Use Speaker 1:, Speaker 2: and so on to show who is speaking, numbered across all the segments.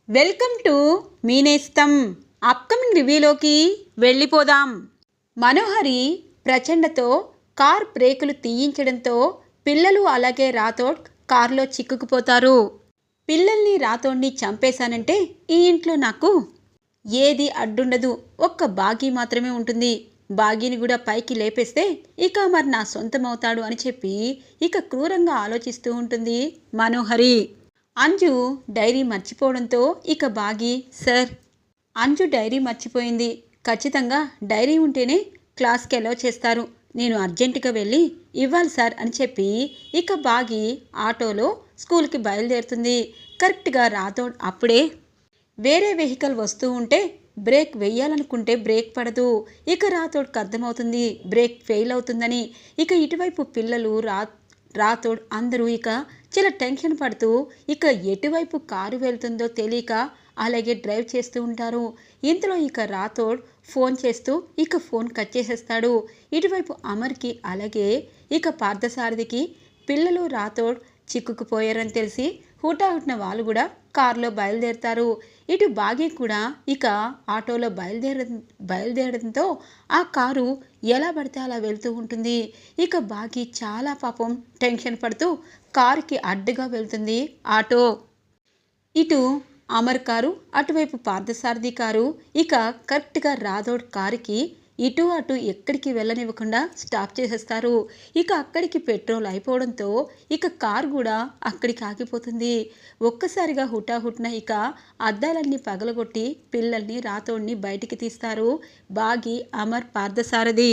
Speaker 1: Welcome to మీనేస్తం. Upcoming రివ్యూలోకి వెళ్ళిపోదాం. మనోహరి ప్రచండతో కార్ బ్రేకులు తీయించడంతో పిల్లలు అలాగే రాథోడ్ కారులో చిక్కుకుపోతారు. పిల్లల్ని రాథోడ్ని చంపేశానంటే ఈ ఇంట్లో నాకు ఏది అడ్డుండదు, ఒక్క బాగీ మాత్రమే ఉంటుంది. బాగీని కూడా పైకి లేపేస్తే ఇక మరి నా సొంతమవుతాడు అని చెప్పి ఇక క్రూరంగా ఆలోచిస్తూ ఉంటుంది మనోహరి. అంజు డైరీ మర్చిపోవడంతో ఇక బాగీ, సార్ అంజు డైరీ మర్చిపోయింది, ఖచ్చితంగా డైరీ ఉంటేనే క్లాస్కి అలౌ చేస్తారు, నేను అర్జెంటుగా వెళ్ళి ఇవ్వాలి సార్ అని చెప్పి ఇక బాగీ ఆటోలో స్కూల్కి బయలుదేరుతుంది. కరెక్ట్గా రాథోడ్ అప్పుడే వేరే వెహికల్ వస్తూ ఉంటే బ్రేక్ వేయాలనుకుంటే బ్రేక్ పడదు. ఇక రాథోడ్కి అర్థమవుతుంది బ్రేక్ ఫెయిల్ అవుతుందని. ఇక ఇటువైపు పిల్లలు రాథోడ్ అందరూ ఇక చాలా టెన్షన్ పడుతూ ఇక ఎటువైపు కారు వెళ్తుందో తెలియక అలాగే డ్రైవ్ చేస్తూ ఉంటారు. ఇంతలో ఇక రాథోడ్ ఫోన్ చేస్తూ ఇక ఫోన్ కట్ చేసేస్తాడు. ఇటువైపు అమర్కి అలాగే ఇక పార్థసారథికి పిల్లలు రాథోడ్ చిక్కుకుపోయారని తెలిసి హుటాహుటిన వాళ్ళు కూడా కారులో బయలుదేరుతారు. ఇటు బాగీ కూడా ఇక ఆటోలో బయలుదేరడంతో ఆ కారు ఎలా పడితే అలా వెళ్తూ ఉంటుంది. ఇక బాగీ చాలా పాపం టెన్షన్ పడుతూ కారుకి అడ్డుగా వెళ్తుంది ఆటో. ఇటు అమర్ కారు, అటువైపు పార్థసారథి కారు ఇక కరెక్ట్గా రాథోడ్ కారుకి ఇటు అటు ఎక్కడికి వెళ్ళనివ్వకుండా స్టాప్ చేసేస్తారు. ఇక అక్కడికి పెట్రోల్ అయిపోవడంతో ఇక కారు కూడా అక్కడికి ఆగిపోతుంది. ఒక్కసారిగా హుటాహుట్న ఇక అద్దాలన్నీ పగలగొట్టి పిల్లల్ని రాథోడ్ని బయటికి తీస్తారు బాగీ, అమర్, పార్థసారథి.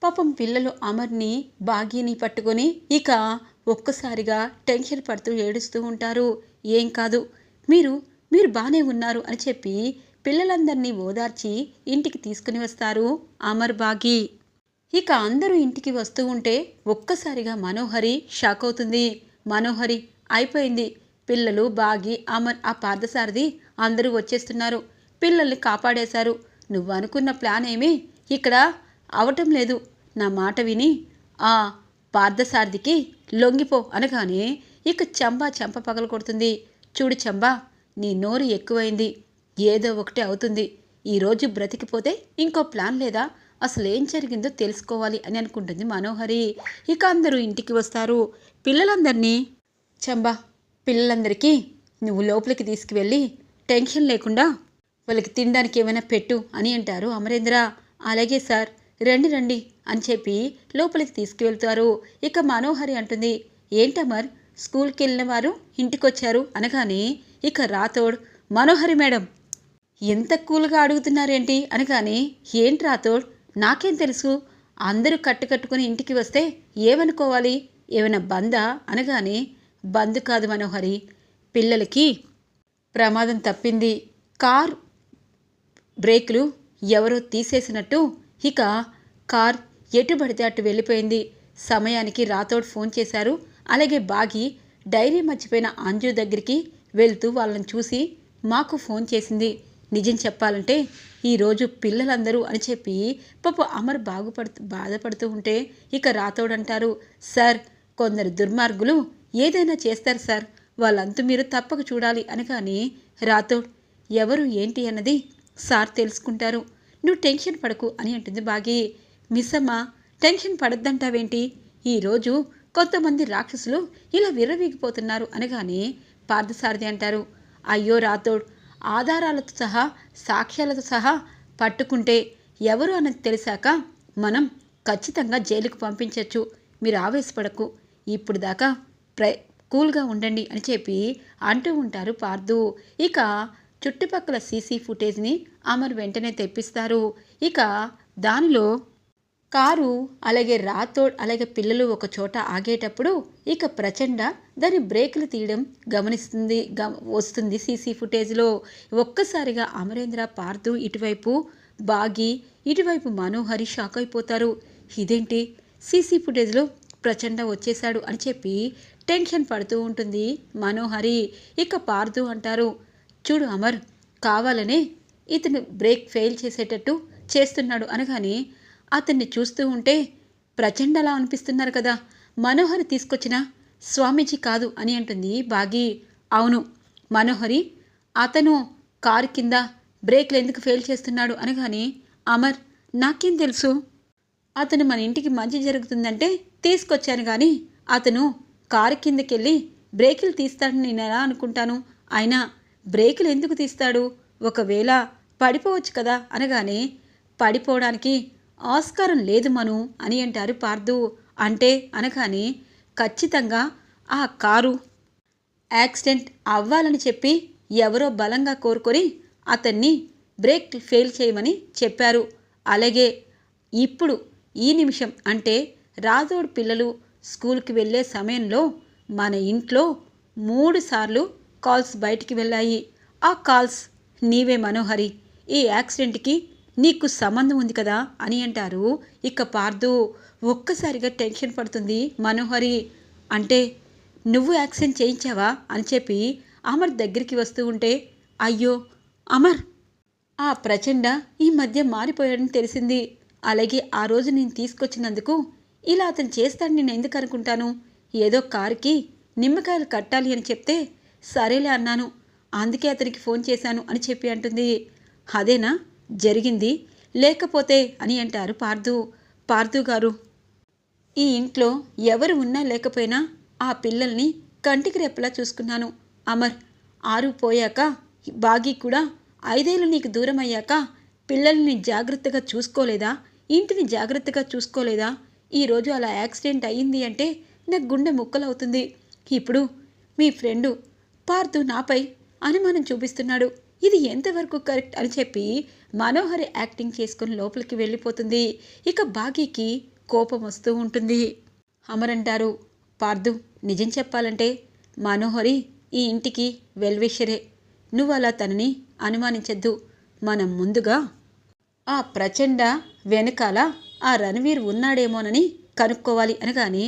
Speaker 1: పాపం పిల్లలు అమర్ని బాగీని పట్టుకొని ఇక ఒక్కసారిగా టెన్షన్ పడుతూ ఏడుస్తూ ఉంటారు. ఏం కాదు, మీరు బాగానే ఉన్నారు అని చెప్పి పిల్లలందరినీ ఓదార్చి ఇంటికి తీసుకుని వస్తారు అమర్, బాగీ. ఇక అందరూ ఇంటికి వస్తూ ఉంటే ఒక్కసారిగా మనోహరి షాక్ అవుతుంది. మనోహరి అయిపోయింది, పిల్లలు, బాగీ, అమర్, ఆ పార్థసారథి అందరూ వచ్చేస్తున్నారు, పిల్లల్ని కాపాడేశారు. నువ్వు అనుకున్న ప్లాన్ ఏమీ ఇక్కడ అవటం లేదు. నా మాట విని ఆ పార్థసారథికి లొంగిపో అనగానే ఇక చెంప పగలు కొడుతుంది. చూడు చంబా, నీ నోరు ఎక్కువైంది, ఏదో ఒకటి అవుతుంది. ఈరోజు బ్రతికిపోతే ఇంకో ప్లాన్ లేదా, అసలు ఏం జరిగిందో తెలుసుకోవాలి అని అనుకుంటుంది మనోహరి. ఇక అందరూ ఇంటికి వస్తారు. పిల్లలందరినీ, చంబా పిల్లలందరికీ నువ్వు లోపలికి తీసుకువెళ్ళి టెన్షన్ లేకుండా వాళ్ళకి తినడానికి ఏమైనా పెట్టు అని అంటారు అమరేంద్ర. అలాగే సార్, రండి రండి అని చెప్పి లోపలికి తీసుకువెళ్తారు. ఇక మనోహరి అంటుంది, ఏంటమర్ స్కూల్కి వెళ్ళిన వారు ఇంటికొచ్చారు అనగానే ఇక రాథోడ్, మనోహరి మేడం ఎంత కూల్గా అడుగుతున్నారేంటి అనగానే, ఏంటి రాథోడ్ నాకేం తెలుసు, అందరూ కట్టుకుని ఇంటికి వస్తే ఏమనుకోవాలి, ఏమైనా బందా అనగానే, బంద్ కాదు మనోహరి, పిల్లలకి ప్రమాదం తప్పింది, కార్ బ్రేకులు ఎవరో తీసేసినట్టు ఇక కార్ ఎటు పడితే అటు వెళ్ళిపోయింది. సమయానికి రాథోడ్ ఫోన్ చేశారు. అలాగే బాగీ డైరీ మర్చిపోయిన అంజు దగ్గరికి వెళ్తూ వాళ్ళని చూసి మాకు ఫోన్ చేసింది. నిజం చెప్పాలంటే ఈరోజు పిల్లలందరూ అని చెప్పి పాప అమర్ బాధపడుతూ ఉంటే ఇక రాథోడ్ అంటారు, సార్ కొందరు దుర్మార్గులు ఏదైనా చేస్తారు సార్, వాళ్ళంతా మీరు తప్పక చూడాలి అనగానే రాథోడ్, ఎవరు ఏంటి అన్నది సార్ తెలుసుకుంటారు, నువ్వు టెన్షన్ పడకు అని అంటుంది బాగీ. మిస్సమ్మ టెన్షన్ పడద్దంటావేంటి, ఈరోజు కొంతమంది రాక్షసులు ఇలా విర్రవీగిపోతున్నారు అనగానే పార్థసారథి అంటారు, అయ్యో రాథోడ్, ఆధారాలతో సహా సాక్ష్యాలతో సహా పట్టుకుంటే ఎవరు అన్నది తెలిసాక మనం ఖచ్చితంగా జైలుకు పంపించవచ్చు, మీరు ఆవేశపడకు, ఇప్పుడు దాకా కూల్గా ఉండండి అని చెప్పి అంటూ ఉంటారు పార్థు. ఇక చుట్టుపక్కల సీసీ ఫుటేజ్ని అమర్ వెంటనే తెప్పిస్తారు. ఇక దానిలో కారు అలాగే రాథోడ్ అలాగే పిల్లలు ఒక చోట ఆగేటప్పుడు ఇక ప్రచండ దాని బ్రేకులు తీయడం వస్తుంది సీసీ ఫుటేజ్లో. ఒక్కసారిగా అమరేంద్ర, పార్థు ఇటువైపు బాగీ, ఇటువైపు మనోహరి షాక్ అయిపోతారు. ఇదేంటి సీసీ ఫుటేజ్లో ప్రచండ వచ్చేశాడు అని చెప్పి టెన్షన్ పడుతూ ఉంటుంది మనోహరి. ఇక పార్థు అంటారు, చూడు అమర్, కావాలనే ఇతను బ్రేక్ ఫెయిల్ చేసేటట్టు చేస్తున్నాడు అనగానే అతన్ని చూస్తూ ఉంటే ప్రచండలా అనిపిస్తున్నారు కదా, మనోహరి తీసుకొచ్చిన స్వామీజీ కాదు అని అంటుంది బాగీ. అవును, మనోహరి అతను కారు కింద బ్రేక్లు ఎందుకు ఫెయిల్ చేస్తున్నాడు అనగానే, అమర్ నాకేం తెలుసు, అతను మన ఇంటికి మంచి జరుగుతుందంటే తీసుకొచ్చాను కానీ అతను కారు కిందకెళ్ళి బ్రేకులు తీస్తాడని నేను ఎలా అనుకుంటాను, అయినా బ్రేకులు ఎందుకు తీస్తాడు, ఒకవేళ పడిపోవచ్చు కదా అనగానే, పడిపోవడానికి ఆస్కారం లేదు మను అని అంటారు పార్థు. అంటే అనగానే, ఖచ్చితంగా ఆ కారు యాక్సిడెంట్ అవ్వాలని చెప్పి ఎవరో బలంగా కోరుకొని అతన్ని బ్రేక్ ఫెయిల్ చేయమని చెప్పారు. అలాగే ఇప్పుడు ఈ నిమిషం అంటే రాథోడ్ పిల్లలు స్కూల్కి వెళ్ళే సమయంలో మన ఇంట్లో 3 సార్లు కాల్స్ బయటికి వెళ్ళాయి. ఆ కాల్స్ నీవే మనోహరి, ఈ యాక్సిడెంట్కి నీకు సంబంధం ఉంది కదా అని అంటారు. ఇక పార్థు ఒక్కసారిగా టెన్షన్ పడుతుంది మనోహరి. అంటే నువ్వు యాక్సిడెంట్ చేయించావా అని చెప్పి అమర్ దగ్గరికి వస్తూ ఉంటే, అయ్యో అమర్, ఆ ప్రచండ ఈ మధ్య మారిపోయాడని తెలిసింది. అలాగే ఆ రోజు నేను తీసుకొచ్చినందుకు ఇలా అతను చేస్తాడని నేను ఎందుకు అనుకుంటాను, ఏదో కారుకి నిమ్మకాయలు కట్టాలి అని చెప్తే సరేలే అన్నాను, అందుకే అతనికి ఫోన్ చేశాను అని చెప్పి అంటుంది. అదేనా జరిగింది, లేకపోతే అని అంటారు పార్థు. పార్థు గారు, ఈ ఇంట్లో ఎవరు ఉన్నా లేకపోయినా ఆ పిల్లల్ని కంటికి రెప్పలా చూసుకున్నాను. అమర్, 6 పోయాక బాగీ కూడా 5 ఏళ్ళు నీకు దూరం అయ్యాక పిల్లల్ని జాగ్రత్తగా చూసుకోలేదా, ఇంటిని జాగ్రత్తగా చూసుకోలేదా, ఈరోజు అలా యాక్సిడెంట్ అయ్యింది అంటే నాకు గుండె ముక్కలవుతుంది. ఇప్పుడు మీ ఫ్రెండు పార్థు నాపై అనుమానం చూపిస్తున్నాడు, ఇది ఎంతవరకు కరెక్ట్ అని చెప్పి మనోహరి యాక్టింగ్ చేసుకుని లోపలికి వెళ్ళిపోతుంది. ఇక బాగీకి కోపం వస్తూ ఉంటుంది. అమర్ అంటారు, పార్థు నిజం చెప్పాలంటే మనోహరి ఈ ఇంటికి వెల్విషరే, నువ్వు అలా తనని అనుమానించద్దు. మనం ముందుగా ఆ ప్రచండ వెనకాల ఆ రణవీర్ ఉన్నాడేమోనని కనుక్కోవాలి అనగానే,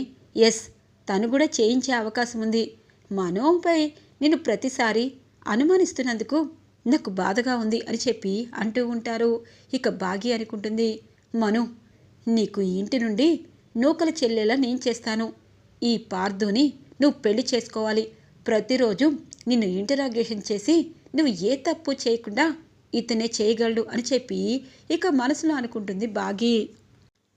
Speaker 1: ఎస్, తను కూడా చేయించే అవకాశం ఉంది. మనోపై నేను ప్రతిసారి అనుమానిస్తున్నందుకు నాకు బాధగా ఉంది అని చెప్పి అంటూ ఉంటారు. ఇక బాగి అనుకుంటుంది, మను, నీకు ఈ ఇంటి నుండి నూకలు చెల్లేలా నేను చేస్తాను. ఈ పార్థుని నువ్వు పెళ్లి చేసుకోవాలి. ప్రతిరోజు నిన్ను ఇంటరాగేషన్ చేసి నువ్వు ఏ తప్పు చేయకుండా ఇతనే చేయగలడు అని చెప్పి ఇక మనసులో అనుకుంటుంది బాగి.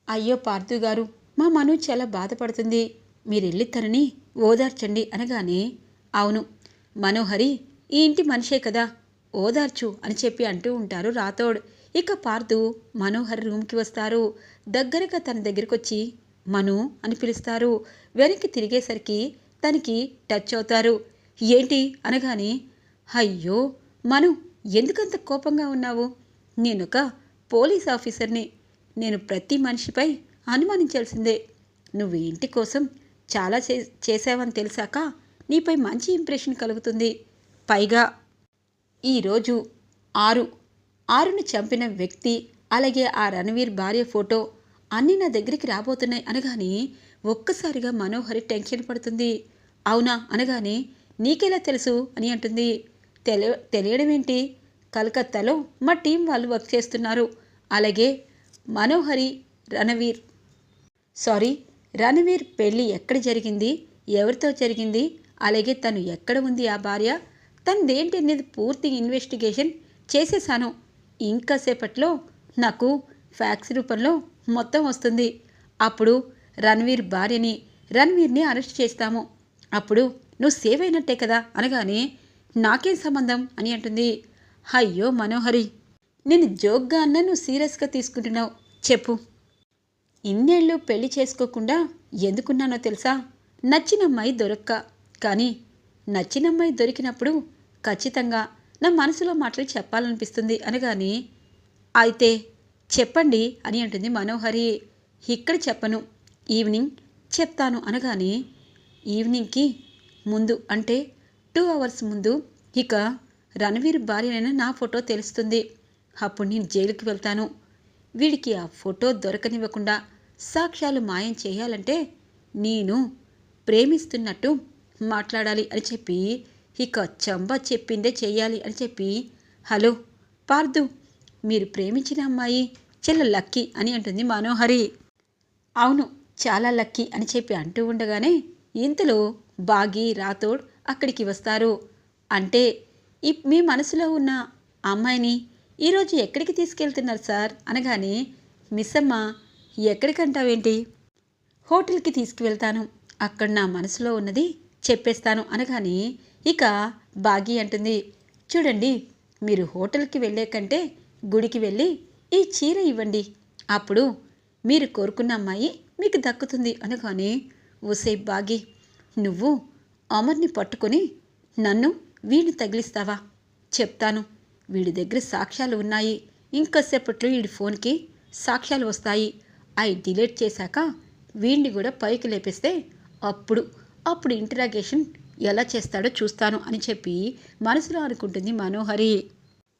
Speaker 1: అయ్యో పార్థు గారు, మా మను చాలా బాధపడుతుంది, మీరెళ్ళి తనని ఓదార్చండి అనగానే, అవును మనోహరి ఈ ఇంటి మనిషే కదా, ఓదార్చు అని చెప్పి అంటూ ఉంటారు రాథోడ్. ఇక పార్థు మనోహరి రూమ్కి వస్తారు. దగ్గరగా తన దగ్గరికి వచ్చి మను అని పిలుస్తారు. వెనక్కి తిరిగేసరికి తనకి టచ్ అవుతారు. ఏంటి అనగానే, అయ్యో మను, ఎందుకంత కోపంగా ఉన్నావు, నేనొక పోలీస్ ఆఫీసర్ని, నేను ప్రతి మనిషిపై అనుమానించాల్సిందే. నువ్వు ఇంటి కోసం చాలా చేసావని తెలిసాక నీపై మంచి ఇంప్రెషన్ కలుగుతుంది. పైగా ఈరోజు 6ని చంపిన వ్యక్తి అలాగే ఆ రణవీర్ భార్య ఫోటో అన్నీ నా దగ్గరికి రాబోతున్నాయి అనగానే ఒక్కసారిగా మనోహరి టెన్షన్ పడుతుంది. అవునా అనగానే, నీకెలా తెలుసు అని అంటుంది. తెలియడం ఏంటి, కలకత్తాలో మా టీం వాళ్ళు వర్క్ చేస్తున్నారు. అలాగే మనోహరి రణవీర్ పెళ్ళి ఎక్కడ జరిగింది, ఎవరితో జరిగింది, అలాగే తను ఎక్కడ ఉంది ఆ భార్య, తనదేంటి అనేది పూర్తి ఇన్వెస్టిగేషన్ చేసేసాను. ఇంకా సేపట్లో నాకు ఫ్యాక్స్ రూపంలో మొత్తం వస్తుంది. అప్పుడు రణవీర్ని అరెస్ట్ చేస్తాము. అప్పుడు నువ్వు సేవ్ అయినట్టే కదా అనగానే, నాకేం సంబంధం అని అంటుంది. అయ్యో మనోహరి, నేను జోక్గా అన్నా నువ్వు సీరియస్గా తీసుకుంటున్నావు, చెప్పు. ఇన్నేళ్ళు పెళ్లి చేసుకోకుండా ఎందుకున్నానో తెలుసా, నచ్చిన అమ్మాయి దొరక్క. కానీ నచ్చిన అమ్మాయి దొరికినప్పుడు ఖచ్చితంగా నా మనసులో మాటలు చెప్పాలనిపిస్తుంది అనగానే, అయితే చెప్పండి అని అంటుంది మనోహరి. ఇక్కడ చెప్పను, ఈవినింగ్ చెప్తాను అనగానే, ఈవినింగ్కి ముందు అంటే 2 అవర్స్ ముందు ఇక రణవీర్ భార్యనైనా నా ఫోటో తెలుస్తుంది. అప్పుడు నేను జైలుకి వెళ్తాను. వీడికి ఆ ఫోటో దొరకనివ్వకుండా సాక్ష్యాలు మాయం చేయాలంటే నేను ప్రేమిస్తున్నట్టు మాట్లాడాలి అని చెప్పి ఇక చంబ చెప్పిందే చెయ్యాలి అని చెప్పి, హలో పార్థు, మీరు ప్రేమించిన అమ్మాయి చాలా లక్కీ అని అంటుంది మనోహరి. అవును చాలా లక్కీ అని చెప్పి అంటూ ఉండగానే ఇంతలో బాగి రాథోడ్ అక్కడికి వస్తారు. అంటే మీ మనసులో ఉన్న అమ్మాయిని ఈరోజు ఎక్కడికి తీసుకెళ్తున్నారు సార్ అనగానే, మిస్ అమ్మ ఎక్కడికంటావేంటి, హోటల్కి తీసుకువెళ్తాను, అక్కడ నా మనసులో ఉన్నది చెప్పేస్తాను అనగానే ఇక బాగి అంటుంది, చూడండి మీరు హోటల్కి వెళ్ళే కంటే గుడికి వెళ్ళి ఈ చీర ఇవ్వండి, అప్పుడు మీరు కోరుకున్న అమ్మాయి మీకు దక్కుతుంది అనగానే, ఓసే బాగి నువ్వు అమర్ని పట్టుకొని నన్ను వీడిని తగిలిస్తావా, చెప్తాను, వీడి దగ్గర సాక్ష్యాలు ఉన్నాయి, ఇంకాసేపట్లో వీడి ఫోన్కి సాక్ష్యాలు వస్తాయి, అవి డిలీట్ చేశాక వీడిని కూడా పైకి లేపేస్తే అప్పుడు ఇంటరాగేషన్ ఎలా చేస్తాడో చూస్తాను అని చెప్పి మనసులో అనుకుంటుంది మనోహరి.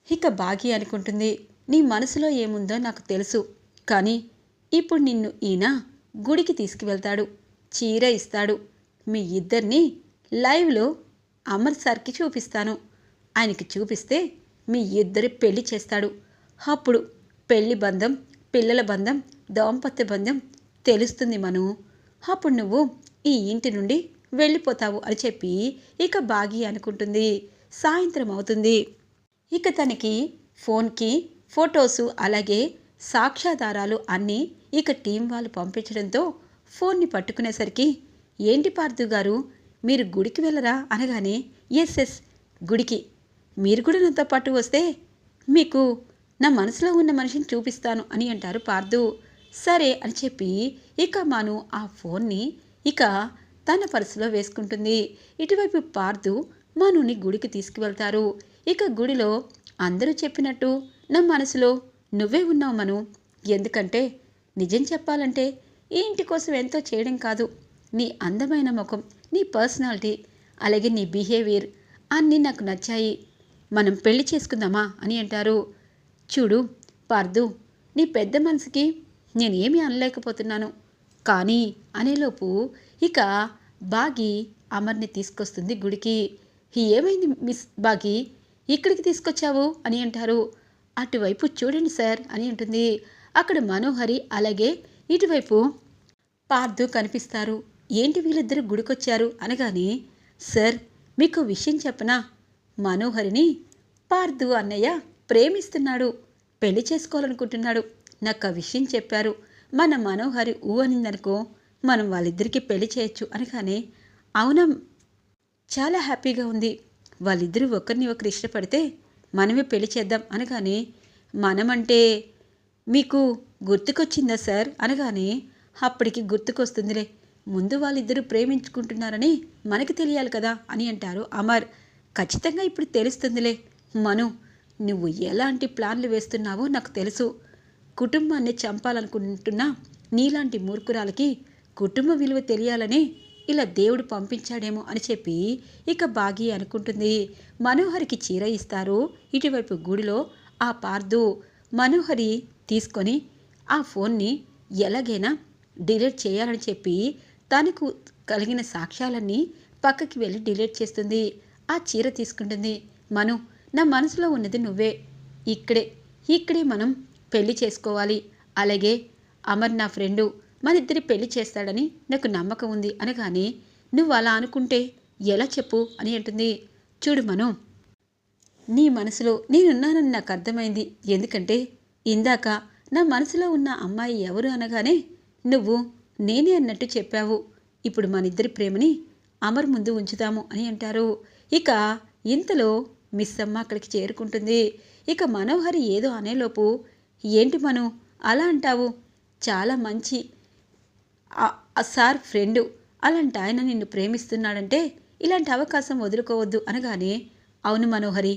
Speaker 1: ఇక బాగి అనుకుంటుంది, నీ మనసులో ఏముందో నాకు తెలుసు, కానీ ఇప్పుడు నిన్ను ఈయన గుడికి తీసుకువెళ్తాడు, చీర ఇస్తాడు, మీ ఇద్దరిని లైవ్లో అమర్ సార్కి చూపిస్తాను, ఆయనకి చూపిస్తే మీ ఇద్దరి పెళ్లి చేస్తాడు, అప్పుడు పెళ్లి బంధం, పిల్లల బంధం, దాంపత్య బంధం తెలుస్తుంది మను, అప్పుడు నువ్వు ఈ ఇంటి నుండి వెళ్ళిపోతావు అని చెప్పి ఇక బాగి అనుకుంటుంది. సాయంత్రం అవుతుంది. ఇక తనకి ఫోన్కి ఫొటోసు అలాగే సాక్ష్యాధారాలు అన్నీ ఇక టీం వాళ్ళు పంపించడంతో ఫోన్ని పట్టుకునేసరికి, ఏంటి పార్థు గారు మీరు గుడికి వెళ్ళరా అనగానే, ఎస్ గుడికి, మీరు కూడా నాతో పాటు వస్తే మీకు నా మనసులో ఉన్న మనిషిని చూపిస్తాను అని అంటారు పార్థు. సరే అని చెప్పి ఇక మను ఆ ఫోన్ని ఇక తన పర్సులో వేసుకుంటుంది. ఇటువైపు పార్థు మనుని గుడికి తీసుకువెళ్తారు. ఇక గుడిలో అందరూ చెప్పినట్టు నా మనసులో నువ్వే ఉన్నావు మను, ఎందుకంటే నిజం చెప్పాలంటే ఈ ఇంటి కోసం ఎంతో చేయడం కాదు, నీ అందమైన ముఖం, నీ పర్సనాలిటీ అలాగే నీ బిహేవియర్ అన్నీ నాకు నచ్చాయి, మనం పెళ్లి చేసుకుందామా అని అంటారు. చూడు పార్థు, నీ పెద్ద మనసుకి నేనేమీ అనలేకపోతున్నాను, కానీ అనేలోపు ఇక బాగి అమర్ని తీసుకొస్తుంది గుడికి. ఏమైంది మిస్ బాగి, ఇక్కడికి తీసుకొచ్చావు అని అంటారు. అటువైపు చూడండి సార్ అని అంటుంది. అక్కడ మనోహరి అలాగే ఇటువైపు పార్థు కనిపిస్తారు. ఏంటి వీళ్ళిద్దరూ గుడికొచ్చారు అనగానే, సార్ మీకు విషయం చెప్పనా, మనోహరిని పార్థు అన్నయ్య ప్రేమిస్తున్నాడు, పెళ్లి చేసుకోవాలనుకుంటున్నాడు, నాకు ఆ విషయం చెప్పారు, మన మనోహరి ఊ అనిందనుకో మనం వాళ్ళిద్దరికీ పెళ్లి చేయొచ్చు అనగానే, అవునా చాలా హ్యాపీగా ఉంది, వాళ్ళిద్దరూ ఒకరిని ఒకరు ఇష్టపడితే మనమే పెళ్లి చేద్దాం అనగానే, మనమంటే మీకు గుర్తుకొచ్చిందా సార్ అనగానే, అప్పటికి గుర్తుకొస్తుందిలే, ముందు వాళ్ళిద్దరూ ప్రేమించుకుంటున్నారని మనకి తెలియాలి కదా అని అంటారు అమర్. ఖచ్చితంగా ఇప్పుడు తెలుస్తుందిలే మను, నువ్వు ఎలాంటి ప్లాన్లు వేస్తున్నావో నాకు తెలుసు, కుటుంబాన్ని చంపాలనుకుంటున్నా నీలాంటి మూర్ఖురాలకి కుటుంబ విలువ తెలియాలని ఇలా దేవుడు పంపించాడేమో అని చెప్పి ఇక బాగి అనుకుంటుంది. మనోహరికి చీర ఇస్తారు. ఇటువైపు గుడిలో ఆ పార్థు మనోహరి తీసుకొని ఆ ఫోన్ని ఎలాగైనా డిలీట్ చేయాలని చెప్పి తనకు కలిగిన సాక్ష్యాలన్నీ పక్కకి వెళ్ళి డిలీట్ చేస్తుంది. ఆ చీర తీసుకుంటుంది. మను, నా మనసులో ఉన్నది నువ్వే, ఇక్కడే మనం పెళ్లి చేసుకోవాలి, అలాగే అమర్ నా ఫ్రెండు, మన ఇద్దరి పెళ్లి చేస్తాడని నాకు నమ్మకం ఉంది అనగానే, నువ్వు అలా అనుకుంటే ఎలా చెప్పు అని అంటుంది. చూడు మను, నీ మనసులో నేనున్నానని నాకు అర్థమైంది, ఎందుకంటే ఇందాక నా మనసులో ఉన్న అమ్మాయి ఎవరు అనగానే నువ్వు నేనే అన్నట్టు చెప్పావు, ఇప్పుడు మన ఇద్దరి ప్రేమని అమర్ ముందు ఉంచుతాము అని అంటారు. ఇక ఇంతలో మిస్ అమ్మ అక్కడికి చేరుకుంటుంది. ఇక మనోహరి ఏదో అనేలోపు, ఏంటి మను అలా అంటావు, చాలా మంచి సార్ ఫ్రెండు, అలాంటి ఆయన నిన్ను ప్రేమిస్తున్నాడంటే ఇలాంటి అవకాశం వదులుకోవద్దు అనగానే, అవును మనోహరి,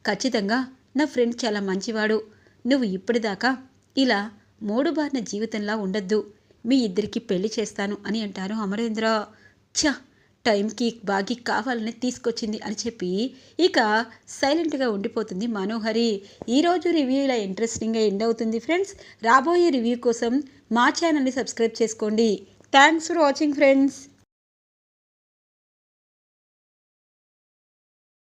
Speaker 1: ఖచ్చితంగా నా ఫ్రెండ్ చాలా మంచివాడు, నువ్వు ఇప్పటిదాకా ఇలా మూడుబారిన జీవితంలా ఉండొద్దు, మీ ఇద్దరికి పెళ్లి చేస్తాను అని అంటారు అమరేంద్ర. టైంకి బాగి కావాలని తీసుకొచ్చింది అని చెప్పి ఇక సైలెంట్గా ఉండిపోతుంది మనోహరి. ఈరోజు రివ్యూ ఇలా ఇంట్రెస్టింగ్గా ఎండ్ అవుతుంది ఫ్రెండ్స్. రాబోయే రివ్యూ కోసం మా ఛానల్ని సబ్స్క్రైబ్ చేసుకోండి. Thanks for watching friends.